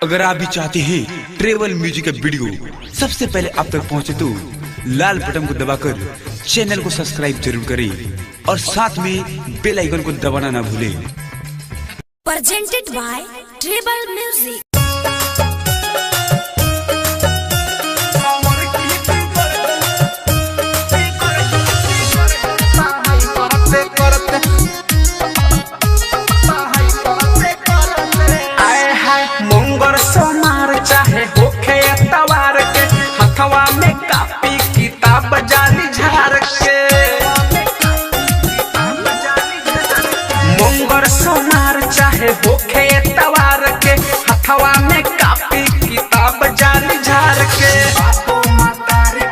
अगर आप भी चाहते हैं ट्रेवल म्यूजिक का वीडियो सबसे पहले आप तक पहुंचे तो लाल बटन को दबाकर चैनल को सब्सक्राइब जरूर करें और साथ में बेल आइकन को दबाना ना भूलें। Presented by Tribal Music। चाहे होखे तवार के हथवा में कापी किताब जाली झार के मंगर सोनार चाहे होखे तवार के हथवा में कापी किताब जाली झार के बापो मतारी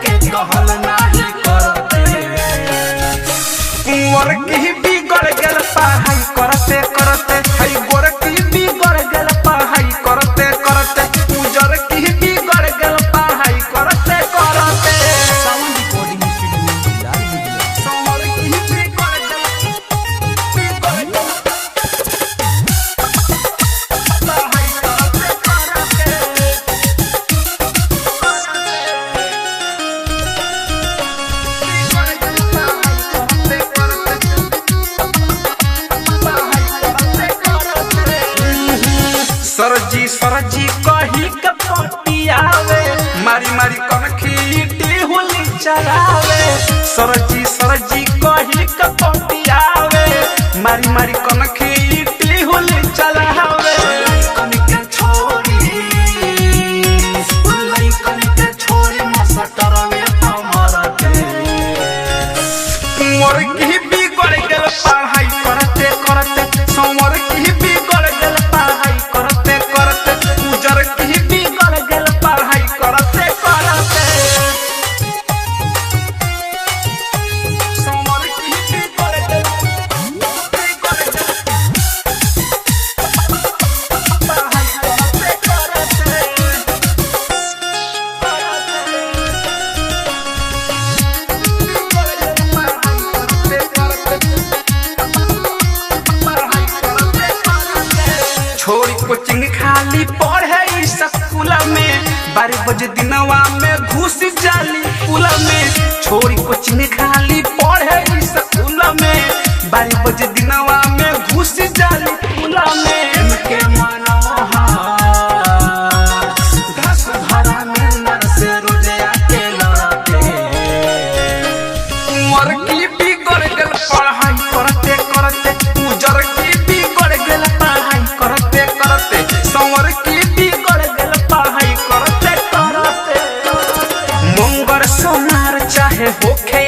के कहल नाही करते कुंवर की बिगड़ गेल पढ़ाई करते करते सरजी कही के पटियावे मारी मारी कनखी होली चलावे सरजी कही के पटियावे मारी मारी कनखी होली चलावे कनके छोरी मसटरवे हमरते मोर की बिगड़ गेल पढ़ाई करते करते समर की बिगड़ गेल पढ़ाई करते उजर की बिगड़ गेल पढ़ाई करते करते समर की बिगड़ गेल पढ़ाई करते छोड़ी कोचिंग खाली पढ़े स्कूल में 12 बजे दिनवा में घुस जाली स्कूल में छोड़ी कोचिंग खाली पढ़े स्कूल में 12 बजे दिनवा में घुस जाली स्कूल में इनके मनोहा घास भरा में नर से रोजे आके लड़ते उमर की बिगड़ गेल पढ़ाई करते करते उजर की बिगड़ गेल पढ़ाई करते करते संवर की बिगड़ गेल पढ़ाई करते करते मंगर सोनार चाहे होखे